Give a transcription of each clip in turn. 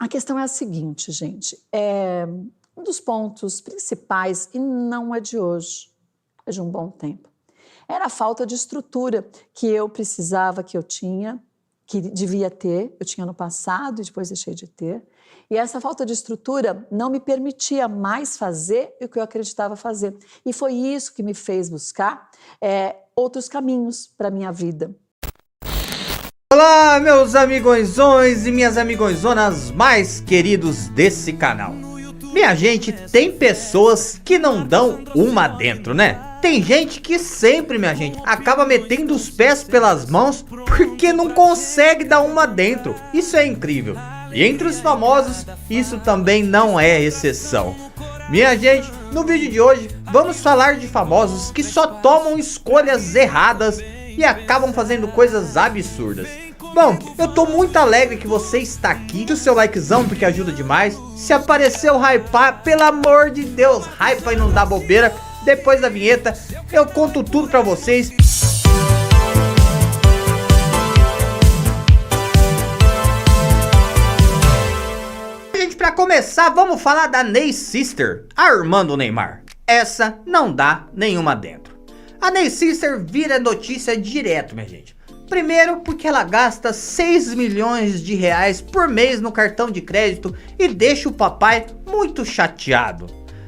A questão é a seguinte, gente, um dos pontos principais, e não é de hoje, é de um bom tempo, era a falta de estrutura que eu precisava, que eu tinha, que devia ter, eu tinha no passado e depois deixei de ter, e essa falta de estrutura não me permitia mais fazer o que eu acreditava fazer. E foi isso que me fez buscar outros caminhos para a minha vida. Olá, meus amigões e minhas amigõezonas mais queridos desse canal. Minha gente, tem pessoas que não dão uma dentro, né? Tem gente que sempre, minha gente, acaba metendo os pés pelas mãos porque não consegue dar uma dentro. Isso é incrível. E entre os famosos, isso também não é exceção. Minha gente, no vídeo de hoje, vamos falar de famosos que só tomam escolhas erradas e acabam fazendo coisas absurdas. Bom, eu tô muito alegre que você está aqui. Deixa o seu likezão porque ajuda demais. Se apareceu hypar, pelo amor de Deus, hypa e não dá bobeira. Depois da vinheta, eu conto tudo pra vocês. Gente, pra começar, vamos falar da Ney Sister, a irmã do Neymar. Essa não dá nenhuma dentro. A Ney Sister vira notícia direto, minha gente. Primeiro, porque ela gasta 6 milhões de reais por mês no cartão de crédito e deixa o papai muito chateado.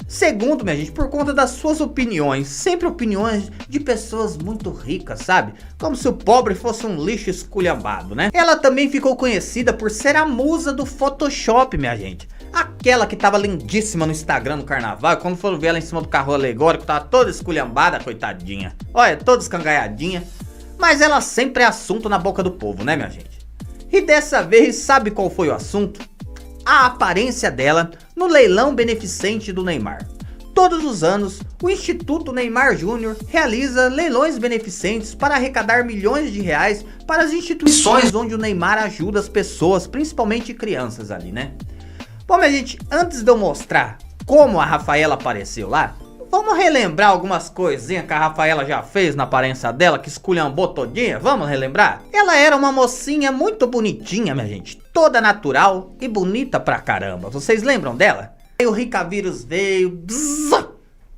Segundo, minha gente, por conta das suas opiniões, sempre opiniões de pessoas muito ricas, sabe? Como se o pobre fosse um lixo esculhambado, né? Ela também ficou conhecida por ser a musa do Photoshop, minha gente. Aquela que tava lindíssima no Instagram no carnaval, quando foram ver ela em cima do carro alegórico, tava toda esculhambada, coitadinha. Olha, toda escangaiadinha. Mas ela sempre é assunto na boca do povo, né, minha gente? E dessa vez, sabe qual foi o assunto? A aparência dela no leilão beneficente do Neymar. Todos os anos, o Instituto Neymar Júnior realiza leilões beneficentes para arrecadar milhões de reais para as instituições onde o Neymar ajuda as pessoas, principalmente crianças ali, né? Bom, minha gente, antes de eu mostrar como a Rafaela apareceu lá, vamos relembrar algumas coisinhas que a Rafaela já fez na aparência dela, que esculhambou todinha? Vamos relembrar? Ela era uma mocinha muito bonitinha, minha gente. Toda natural e bonita pra caramba. Vocês lembram dela? Aí o Ricavírus veio,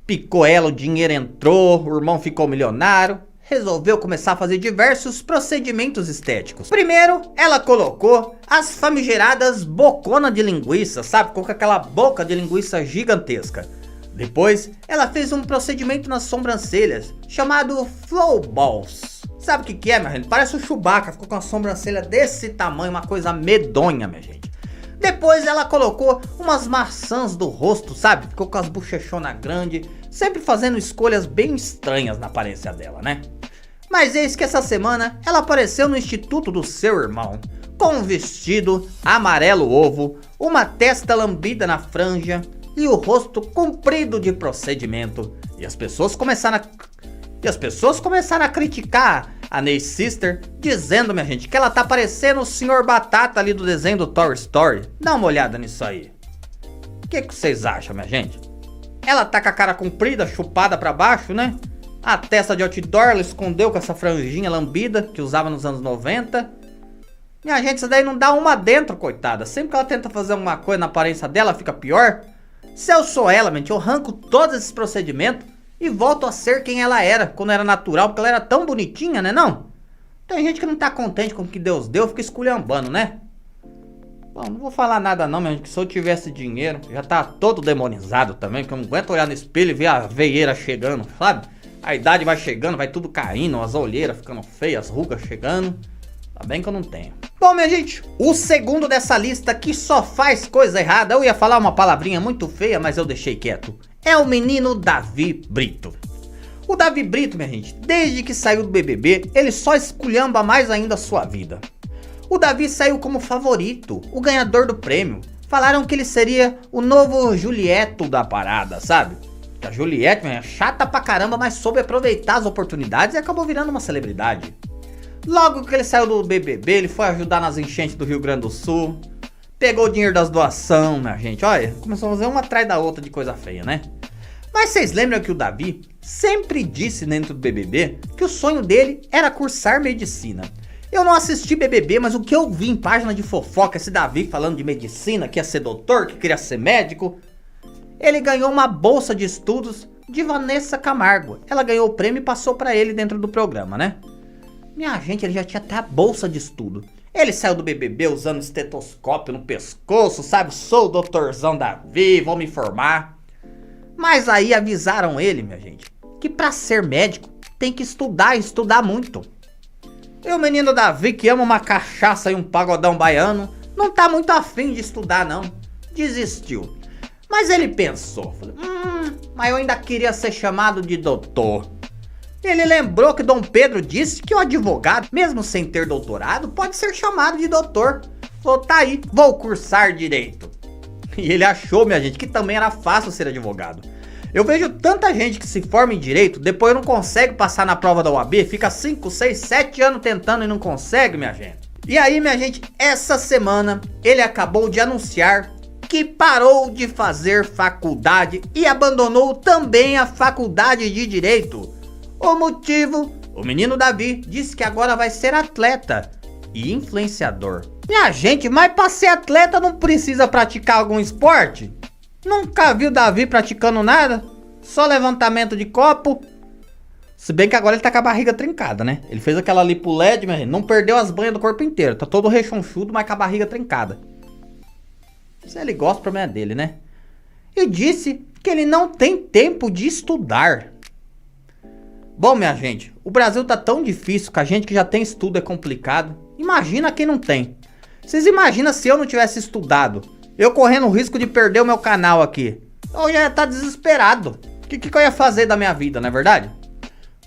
picou ela, o dinheiro entrou, o irmão ficou milionário. Resolveu começar a fazer diversos procedimentos estéticos. Primeiro, ela colocou as famigeradas bocona de linguiça, sabe? Com aquela boca de linguiça gigantesca. Depois, ela fez um procedimento nas sobrancelhas, chamado Flow Balls. Sabe o que é, minha gente? Parece o Chewbacca, ficou com a sobrancelha desse tamanho, uma coisa medonha, minha gente. Depois ela colocou umas maçãs do rosto, sabe? Ficou com as bochechonas grandes, sempre fazendo escolhas bem estranhas na aparência dela, né? Mas eis que essa semana ela apareceu no instituto do seu irmão, com um vestido amarelo ovo, uma testa lambida na franja, e o rosto comprido de procedimento. E as pessoas começaram a criticar a Ney Sister, dizendo, minha gente, que ela tá parecendo o Sr. Batata ali do desenho do Toy Story. Dá uma olhada nisso aí. O que vocês acham, minha gente? Ela tá com a cara comprida, chupada pra baixo, né? A testa de outdoor ela escondeu com essa franjinha lambida que usava nos anos 90. Minha gente, isso daí não dá uma dentro, coitada. Sempre que ela tenta fazer alguma coisa na aparência dela, fica pior. Se eu sou ela, mente, eu arranco todos esses procedimentos e volto a ser quem ela era, quando era natural, porque ela era tão bonitinha, né não? Tem gente que não tá contente com o que Deus deu, fica esculhambando, né? Bom, não vou falar nada não, meu, que se eu tivesse dinheiro, já tá todo demonizado também, porque eu não aguento olhar no espelho e ver a veieira chegando, sabe? A idade vai chegando, vai tudo caindo, as olheiras ficando feias, as rugas chegando. Tá bem que eu não tenho. Bom, minha gente, o segundo dessa lista que só faz coisa errada, eu ia falar uma palavrinha muito feia, mas eu deixei quieto. É o menino Davi Brito. O Davi Brito, minha gente, desde que saiu do BBB, ele só esculhamba mais ainda a sua vida. O Davi saiu como favorito, o ganhador do prêmio. Falaram que ele seria o novo Julieto da parada, sabe? Que a Juliette, minha, é chata pra caramba, mas soube aproveitar as oportunidades e acabou virando uma celebridade. Logo que ele saiu do BBB, ele foi ajudar nas enchentes do Rio Grande do Sul. Pegou o dinheiro das doações, minha gente. Olha, começou a fazer uma atrás da outra de coisa feia, né? Mas vocês lembram que o Davi sempre disse dentro do BBB que o sonho dele era cursar medicina. Eu não assisti BBB, mas o que eu vi em página de fofoca, esse Davi falando de medicina, que ia ser doutor, que queria ser médico. Ele ganhou uma bolsa de estudos de Vanessa Camargo. Ela ganhou o prêmio e passou pra ele dentro do programa, né? Minha gente, ele já tinha até a bolsa de estudo. Ele saiu do BBB usando estetoscópio no pescoço, sabe? Sou o doutorzão Davi, vou me formar. Mas aí avisaram ele, minha gente, que pra ser médico tem que estudar e estudar muito. E o menino Davi, que ama uma cachaça e um pagodão baiano, não tá muito afim de estudar não. Desistiu. Mas ele pensou, mas eu ainda queria ser chamado de doutor. Ele lembrou que Dom Pedro disse que o advogado, mesmo sem ter doutorado, pode ser chamado de doutor. Falou, tá aí, vou cursar direito. E ele achou, minha gente, que também era fácil ser advogado. Eu vejo tanta gente que se forma em direito, depois não consegue passar na prova da OAB, fica 5, 6, 7 anos tentando e não consegue, minha gente. E aí, minha gente, essa semana ele acabou de anunciar que parou de fazer faculdade e abandonou também a faculdade de direito. O motivo? O menino Davi disse que agora vai ser atleta e influenciador. Minha gente, mas pra ser atleta não precisa praticar algum esporte? Nunca viu Davi praticando nada? Só levantamento de copo? Se bem que agora ele tá com a barriga trincada, né? Ele fez aquela lipo LED, mas não perdeu as banhas do corpo inteiro. Tá todo rechonchudo, mas com a barriga trincada. Se ele gosta, o problema é dele, né? E disse que ele não tem tempo de estudar. Bom, minha gente, o Brasil tá tão difícil que a gente que já tem estudo é complicado. Imagina quem não tem. Vocês imaginam se eu não tivesse estudado? Eu correndo o risco de perder o meu canal aqui. Eu já ia estar desesperado. O que eu ia fazer da minha vida, não é verdade?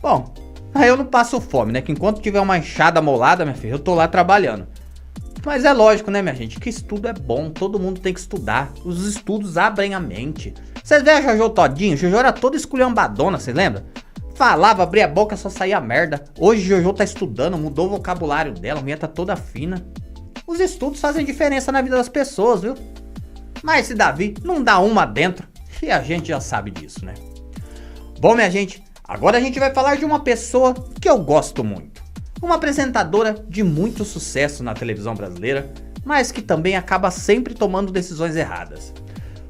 Bom, aí eu não passo fome, né? Que enquanto tiver uma enxada molada, minha filha, eu tô lá trabalhando. Mas é lógico, né, minha gente, que estudo é bom. Todo mundo tem que estudar. Os estudos abrem a mente. Vocês veem a Jojo todinho? Jojo era toda esculhambadona, vocês lembram? Falava, abria a boca, só saía merda. Hoje Jojo tá estudando, mudou o vocabulário dela, a minha tá toda fina. Os estudos fazem diferença na vida das pessoas, viu? Mas esse Davi não dá uma dentro, e a gente já sabe disso, né? Bom, minha gente, agora a gente vai falar de uma pessoa que eu gosto muito. Uma apresentadora de muito sucesso na televisão brasileira, mas que também acaba sempre tomando decisões erradas.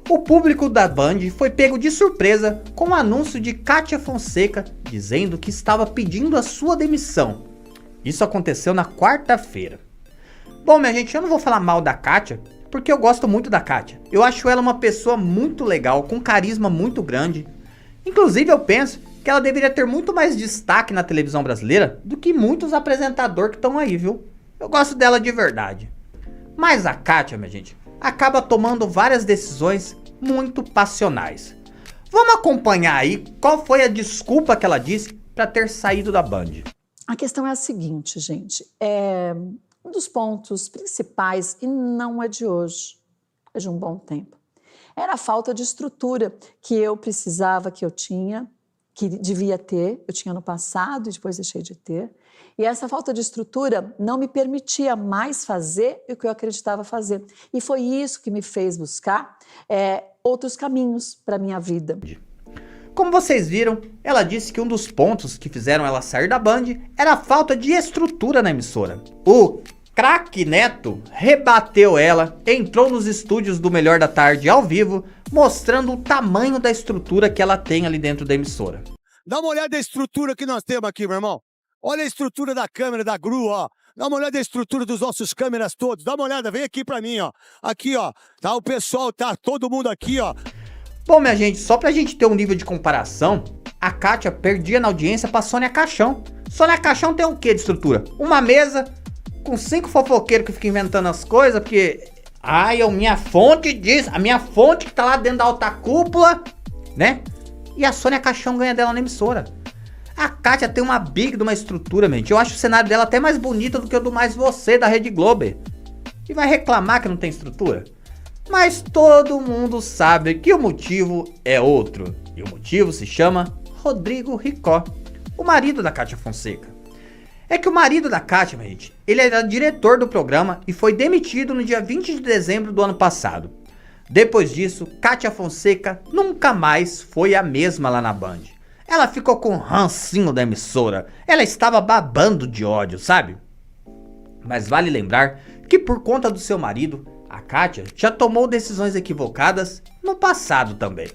O público da Band foi pego de surpresa com o anúncio de Kátia Fonseca dizendo que estava pedindo a sua demissão. Isso aconteceu na quarta-feira. Bom, minha gente, eu não vou falar mal da Kátia, porque eu gosto muito da Kátia. Eu acho ela uma pessoa muito legal, com carisma muito grande. Inclusive eu penso que ela deveria ter muito mais destaque na televisão brasileira do que muitos apresentadores que estão aí, viu? Eu gosto dela de verdade. Mas a Kátia, minha gente, acaba tomando várias decisões muito passionais. Vamos acompanhar aí qual foi a desculpa que ela disse para ter saído da Band. A questão é a seguinte, gente. Um dos pontos principais, e não é de hoje, é de um bom tempo, era a falta de estrutura que eu precisava, que eu tinha, que devia ter, eu tinha no passado e depois deixei de ter. E essa falta de estrutura não me permitia mais fazer o que eu acreditava fazer. E foi isso que me fez buscar outros caminhos para a minha vida. Como vocês viram, ela disse que um dos pontos que fizeram ela sair da Band era a falta de estrutura na emissora. O craque Neto rebateu ela, entrou nos estúdios do Melhor da Tarde ao vivo, mostrando o tamanho da estrutura que ela tem ali dentro da emissora. Dá uma olhada na estrutura que nós temos aqui, meu irmão. Olha a estrutura da câmera, da grua, ó. Dá uma olhada na estrutura dos nossos câmeras todos. Dá uma olhada, vem aqui pra mim, ó. Aqui, ó. Tá o pessoal, tá todo mundo aqui, ó. Bom, minha gente, só pra gente ter um nível de comparação, a Kátia perdia na audiência pra Sônia Caixão. Sônia Caixão tem o que de estrutura? Uma mesa com 5 fofoqueiros que ficam inventando as coisas, porque... Ai, minha fonte diz, a minha fonte que tá lá dentro da alta cúpula, né? E a Sônia Caixão ganha dela na emissora. A Kátia tem uma big de uma estrutura, mente. Eu acho o cenário dela até mais bonito do que o do Mais Você, da Rede Globo. E vai reclamar que não tem estrutura? Mas todo mundo sabe que o motivo é outro. E o motivo se chama Rodrigo Ricó, o marido da Kátia Fonseca. É que o marido da Kátia, minha gente, ele era diretor do programa e foi demitido no dia 20 de dezembro do ano passado. Depois disso, Kátia Fonseca nunca mais foi a mesma lá na Band. Ela ficou com rancinho da emissora. Ela estava babando de ódio, sabe? Mas vale lembrar que por conta do seu marido, a Kátia já tomou decisões equivocadas no passado também.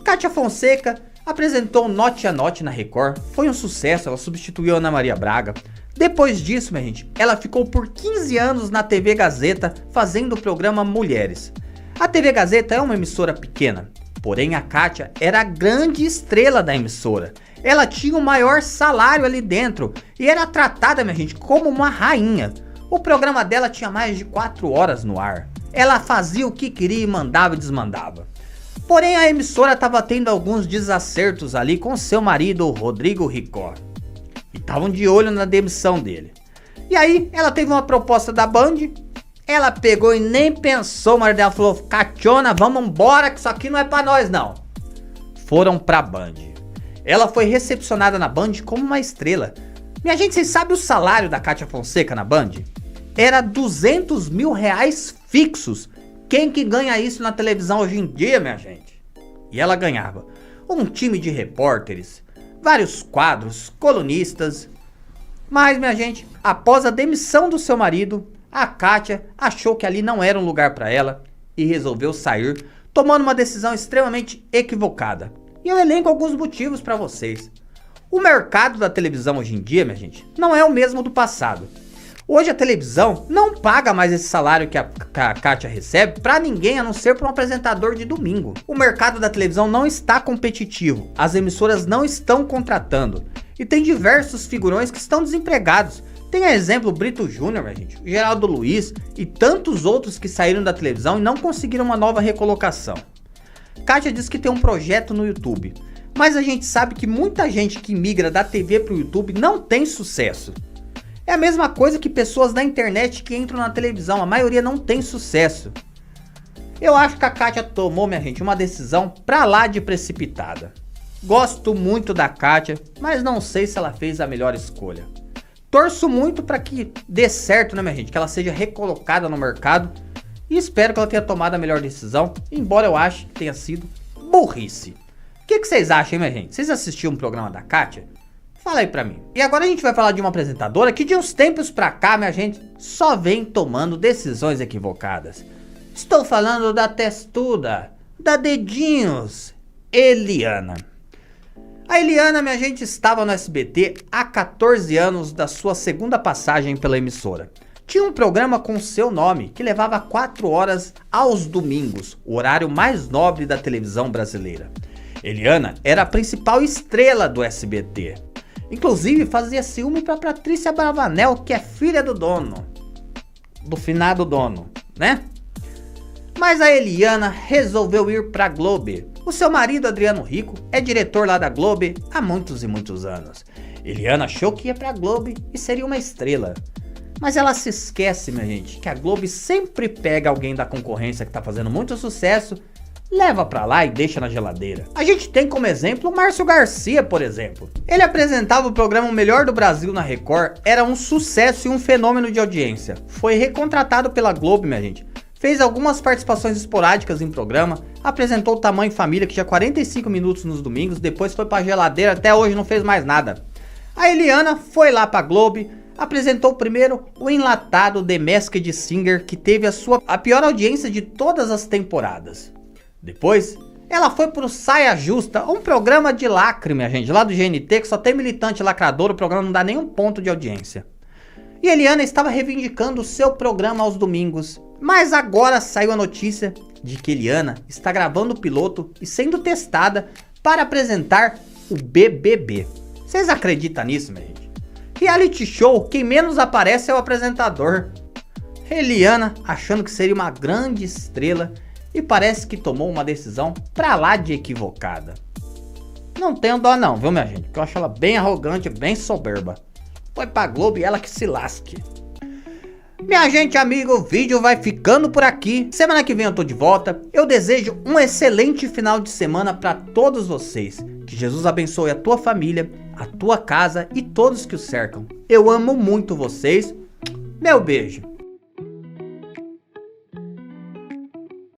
Kátia Fonseca apresentou Note a Note na Record, foi um sucesso, ela substituiu Ana Maria Braga. Depois disso, minha gente, ela ficou por 15 anos na TV Gazeta fazendo o programa Mulheres. A TV Gazeta é uma emissora pequena, porém a Kátia era a grande estrela da emissora. Ela tinha o maior salário ali dentro e era tratada, minha gente, como uma rainha. O programa dela tinha mais de 4 horas no ar. Ela fazia o que queria e mandava e desmandava. Porém a emissora estava tendo alguns desacertos ali com seu marido, Rodrigo Ricó. E estavam de olho na demissão dele. E aí ela teve uma proposta da Band. Ela pegou e nem pensou, o marido dela falou: Cationa, vamos embora que isso aqui não é pra nós não. Foram pra Band. Ela foi recepcionada na Band como uma estrela. Minha gente, vocês sabem o salário da Kátia Fonseca na Band? Era 200 mil reais fixos. Quem que ganha isso na televisão hoje em dia, minha gente? E ela ganhava um time de repórteres, vários quadros, colunistas. Mas, minha gente, após a demissão do seu marido, a Kátia achou que ali não era um lugar para ela e resolveu sair, tomando uma decisão extremamente equivocada. E eu elenco alguns motivos para vocês. O mercado da televisão hoje em dia, minha gente, não é o mesmo do passado. Hoje a televisão não paga mais esse salário que a Kátia recebe para ninguém, a não ser para um apresentador de domingo. O mercado da televisão não está competitivo, as emissoras não estão contratando e tem diversos figurões que estão desempregados. Tem a exemplo o Brito Júnior, minha gente, o Geraldo Luiz e tantos outros que saíram da televisão e não conseguiram uma nova recolocação. Kátia diz que tem um projeto no YouTube, mas a gente sabe que muita gente que migra da TV para o YouTube não tem sucesso. É a mesma coisa que pessoas da internet que entram na televisão, a maioria não tem sucesso. Eu acho que a Kátia tomou, minha gente, uma decisão pra lá de precipitada. Gosto muito da Kátia, mas não sei se ela fez a melhor escolha. Torço muito pra que dê certo, né, minha gente, que ela seja recolocada no mercado e espero que ela tenha tomado a melhor decisão, embora eu ache que tenha sido burrice. O que vocês acham, hein, minha gente? Vocês assistiram um programa da Kátia? Fala aí pra mim. E agora a gente vai falar de uma apresentadora que de uns tempos pra cá, minha gente, só vem tomando decisões equivocadas. Estou falando da testuda, da dedinhos, Eliana. A Eliana, minha gente, estava no SBT há 14 anos da sua segunda passagem pela emissora. Tinha um programa com seu nome, que levava 4 horas aos domingos, o horário mais nobre da televisão brasileira. Eliana era a principal estrela do SBT. Inclusive fazia ciúme pra Patrícia Bravanel, que é filha do dono. Do finado dono, né? Mas a Eliana resolveu ir pra Globo. O seu marido, Adriano Rico, é diretor lá da Globo há muitos e muitos anos. Eliana achou que ia pra Globo e seria uma estrela. Mas ela se esquece, minha gente, que a Globo sempre pega alguém da concorrência que tá fazendo muito sucesso, leva pra lá e deixa na geladeira. A gente tem como exemplo o Márcio Garcia, por exemplo. Ele apresentava o programa O Melhor do Brasil na Record, era um sucesso e um fenômeno de audiência. Foi recontratado pela Globo, minha gente. Fez algumas participações esporádicas em programa, apresentou o Tamanho Família, que tinha 45 minutos nos domingos, depois foi pra geladeira, até hoje não fez mais nada. A Eliana foi lá pra Globo, apresentou primeiro o enlatado The Masked Singer, que teve a pior audiência de todas as temporadas. Depois, ela foi pro Saia Justa, um programa de lacre, minha gente, lá do GNT, que só tem militante lacrador, o programa não dá nenhum ponto de audiência. E Eliana estava reivindicando o seu programa aos domingos, mas agora saiu a notícia de que Eliana está gravando o piloto e sendo testada para apresentar o BBB. Vocês acreditam nisso, minha gente? Reality show, quem menos aparece é o apresentador. Eliana achando que seria uma grande estrela e parece que tomou uma decisão pra lá de equivocada. Não tenho dó não, viu, minha gente? Porque eu acho ela bem arrogante, bem soberba. Foi pra Globo e ela que se lasque. Minha gente, amigo, o vídeo vai ficando por aqui. Semana que vem eu tô de volta. Eu desejo um excelente final de semana pra todos vocês. Que Jesus abençoe a tua família, a tua casa e todos que o cercam. Eu amo muito vocês. Meu beijo.